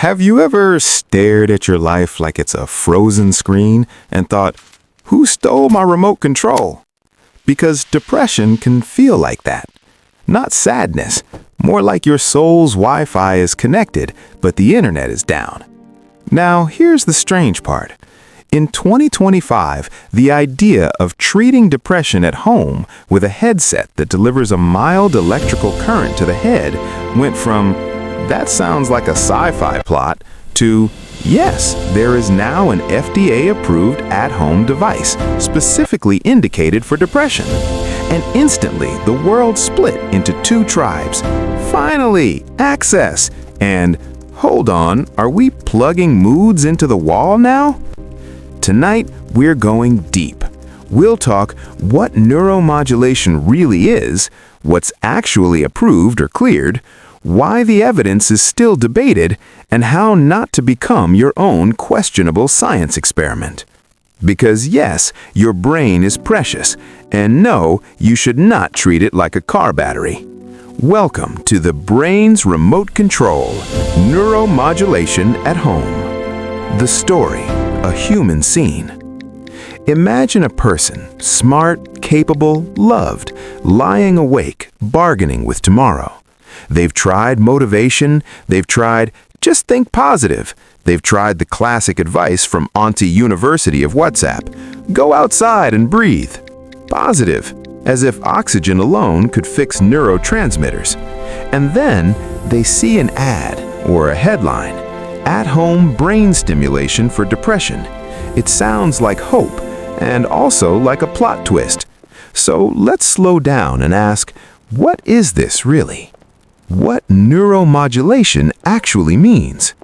Have you ever stared at your life like it's a frozen screen and thought, who stole my remote control? Because depression can feel like that. Not sadness, more like your soul's Wi-Fi is connected, but the internet is down. Now, here's the strange part. In 2025, the idea of treating depression at home with a headset that delivers a mild electrical current to the head went from, that sounds like a sci-fi plot, to, yes, there is now an FDA-approved at-home device specifically indicated for depression. And instantly, the world split into two tribes. Finally, access. And, hold on, are we plugging moods into the wall now? Tonight, we're going deep. We'll talk what neuromodulation really is, what's actually approved or cleared, why the evidence is still debated, and how not to become your own questionable science experiment. Because yes, your brain is precious, and no, you should not treat it like a car battery. Welcome to the brain's remote control, neuromodulation at home. The story, a human scene. Imagine a person, smart, capable, loved, lying awake, bargaining with tomorrow. They've tried motivation, they've tried just think positive. They've tried the classic advice from Auntie University of WhatsApp. Go outside and breathe. Positive, as if oxygen alone could fix neurotransmitters. And then they see an ad or a headline, at-home brain stimulation for depression. It sounds like hope and also like a plot twist. So let's slow down and ask, what is this really? What neuromodulation actually means?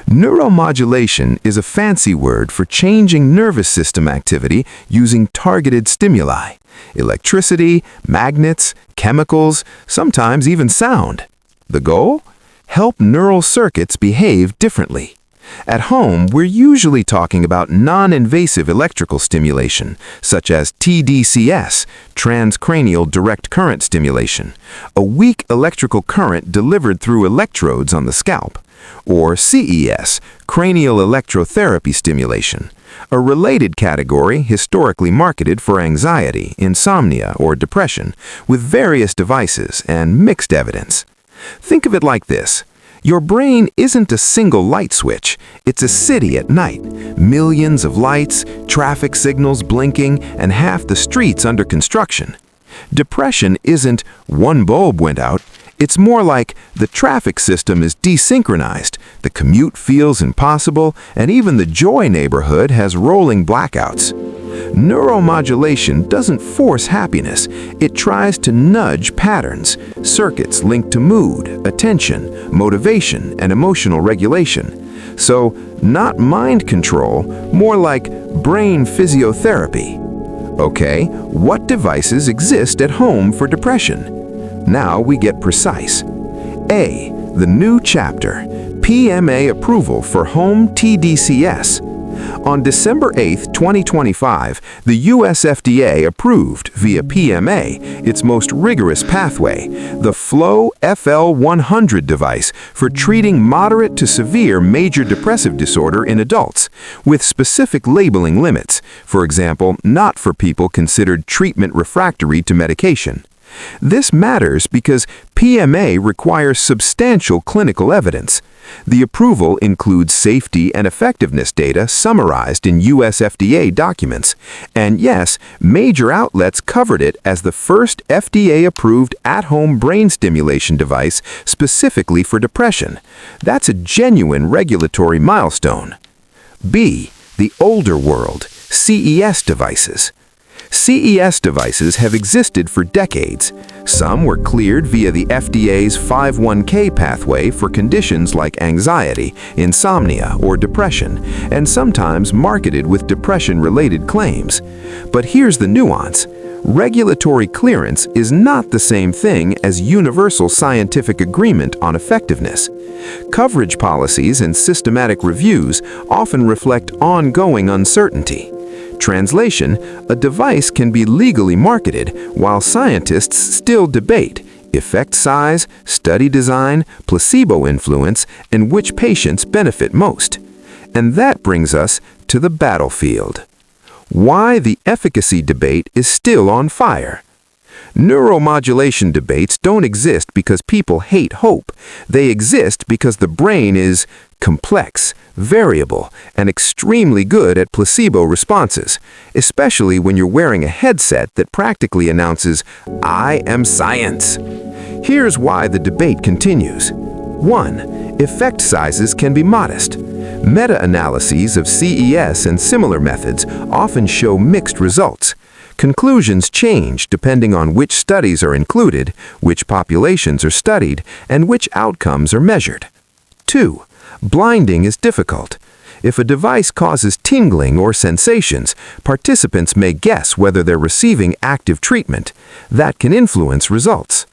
Neuromodulation is a fancy word for changing nervous system activity using targeted stimuli, electricity, magnets, chemicals, sometimes even sound. The goal? Help neural circuits behave differently. At home, we're usually talking about non-invasive electrical stimulation, such as tDCS, transcranial direct current stimulation, a weak electrical current delivered through electrodes on the scalp, or CES, cranial electrotherapy stimulation, a related category historically marketed for anxiety, insomnia, or depression, with various devices and mixed evidence. Think of it like this. Your brain isn't a single light switch, it's a city at night. Millions of lights, traffic signals blinking, and half the streets under construction. Depression isn't one bulb went out, it's more like the traffic system is desynchronized, the commute feels impossible, and even the joy neighborhood has rolling blackouts. Neuromodulation doesn't force happiness, it tries to nudge patterns, circuits linked to mood, attention, motivation, and emotional regulation. So, not mind control, more like brain physiotherapy. Okay, what devices exist at home for depression? Now we get precise. A. The new chapter, PMA approval for home tDCS. On December 8, 2025, the US FDA approved via PMA its most rigorous pathway, the Flow FL100 device for treating moderate to severe major depressive disorder in adults, with specific labeling limits, for example, not for people considered treatment refractory to medication. This matters because PMA requires substantial clinical evidence. The approval includes safety and effectiveness data summarized in US FDA documents, and yes, major outlets covered it as the first FDA-approved at-home brain stimulation device specifically for depression. That's a genuine regulatory milestone. B. The older world, CES devices. CES devices have existed for decades. Some were cleared via the FDA's 510(k) pathway for conditions like anxiety, insomnia, or depression, and sometimes marketed with depression-related claims. But here's the nuance. Regulatory clearance is not the same thing as universal scientific agreement on effectiveness. Coverage policies and systematic reviews often reflect ongoing uncertainty. Translation, a device can be legally marketed while scientists still debate, effect size, study design, placebo influence, and which patients benefit most. And that brings us to the battlefield. Why the efficacy debate is still on fire. Neuromodulation debates don't exist because people hate hope. They exist because the brain is complex, variable, and extremely good at placebo responses, especially when you're wearing a headset that practically announces, "I am science." Here's why the debate continues. 1. Effect sizes can be modest. Meta-analyses of CES and similar methods often show mixed results. Conclusions change depending on which studies are included, which populations are studied, and which outcomes are measured. 2. Blinding is difficult. If a device causes tingling or sensations, participants may guess whether they're receiving active treatment. That can influence results.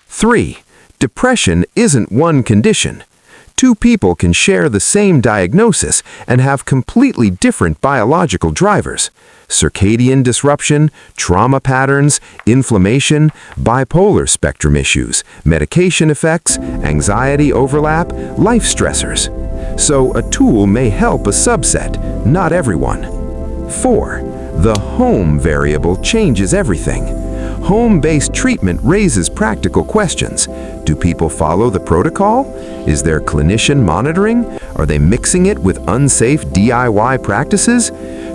3. Depression isn't one condition. Two people can share the same diagnosis and have completely different biological drivers. Circadian disruption, trauma patterns, inflammation, bipolar spectrum issues, medication effects, anxiety overlap, life stressors. So a tool may help a subset, not everyone. 4. The home variable changes everything. Home-based treatment raises practical questions. Do people follow the protocol? Is there clinician monitoring? Are they mixing it with unsafe DIY practices?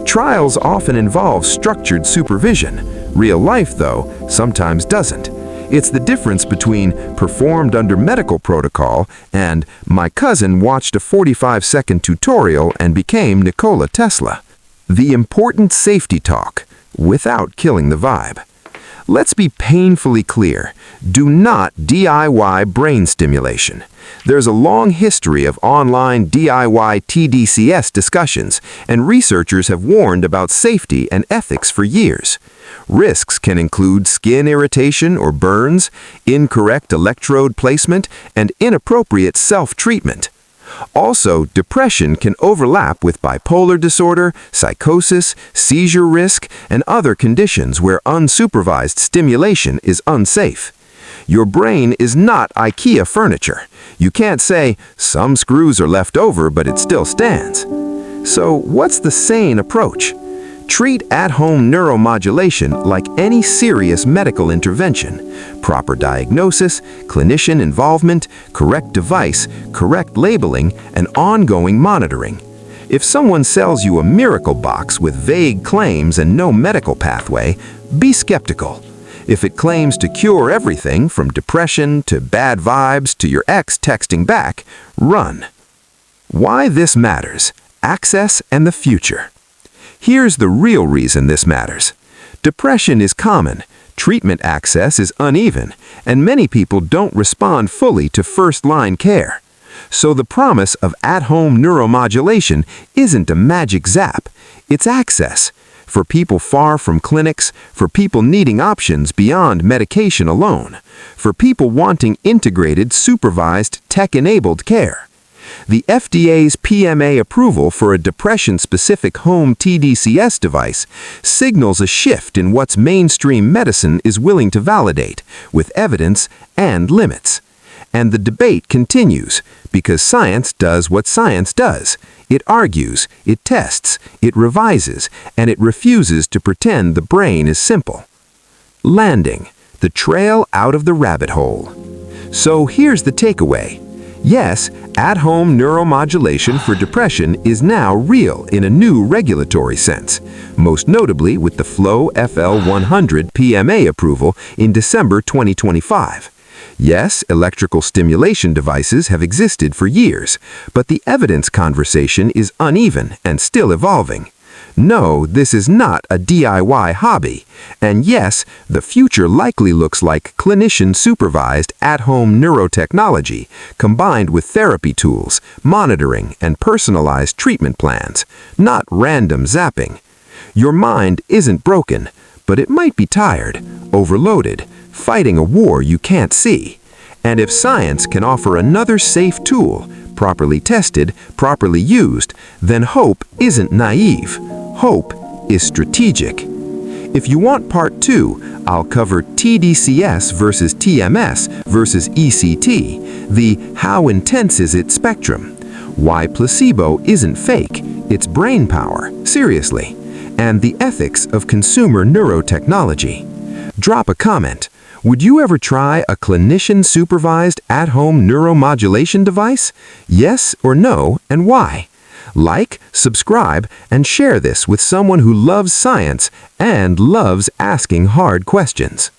Trials often involve structured supervision. Real life, though, sometimes doesn't. It's the difference between performed under medical protocol and my cousin watched a 45-second tutorial and became Nikola Tesla. The important safety talk, without killing the vibe. Let's be painfully clear. Do not DIY brain stimulation. There's a long history of online DIY tDCS discussions, and researchers have warned about safety and ethics for years. Risks can include skin irritation or burns, incorrect electrode placement, and inappropriate self-treatment. Also, depression can overlap with bipolar disorder, psychosis, seizure risk, and other conditions where unsupervised stimulation is unsafe. Your brain is not IKEA furniture. You can't say, some screws are left over, but it still stands. So, what's the sane approach? Treat at-home neuromodulation like any serious medical intervention. Proper diagnosis, clinician involvement, correct device, correct labeling, and ongoing monitoring. If someone sells you a miracle box with vague claims and no medical pathway, be skeptical. If it claims to cure everything from depression to bad vibes to your ex texting back, run. Why this matters: access and the future. Here's the real reason this matters. Depression is common, treatment access is uneven, and many people don't respond fully to first-line care. So the promise of at-home neuromodulation isn't a magic zap, it's access. For people far from clinics, for people needing options beyond medication alone, for people wanting integrated, supervised, tech-enabled care. The FDA's PMA approval for a depression-specific home tDCS device signals a shift in what mainstream medicine is willing to validate, with evidence and limits. And the debate continues, because science does what science does. It argues, it tests, it revises, and it refuses to pretend the brain is simple. Landing, the trail out of the rabbit hole. So here's the takeaway. Yes, at-home neuromodulation for depression is now real in a new regulatory sense, most notably with the Flow FL100 PMA approval in December 2025. Yes, electrical stimulation devices have existed for years, but the evidence conversation is uneven and still evolving. No, this is not a DIY hobby. And yes, the future likely looks like clinician-supervised at-home neurotechnology combined with therapy tools, monitoring, and personalized treatment plans, not random zapping. Your mind isn't broken, but it might be tired, overloaded, fighting a war you can't see. And if science can offer another safe tool, properly tested, properly used, then hope isn't naive. Hope is strategic. If you want part 2, I'll cover tDCS versus TMS versus ECT, the how intense is it spectrum, why placebo isn't fake, it's brain power, seriously, and the ethics of consumer neurotechnology. Drop a comment. Would you ever try a clinician-supervised at-home neuromodulation device? Yes or no, and why? Like, subscribe, and share this with someone who loves science and loves asking hard questions.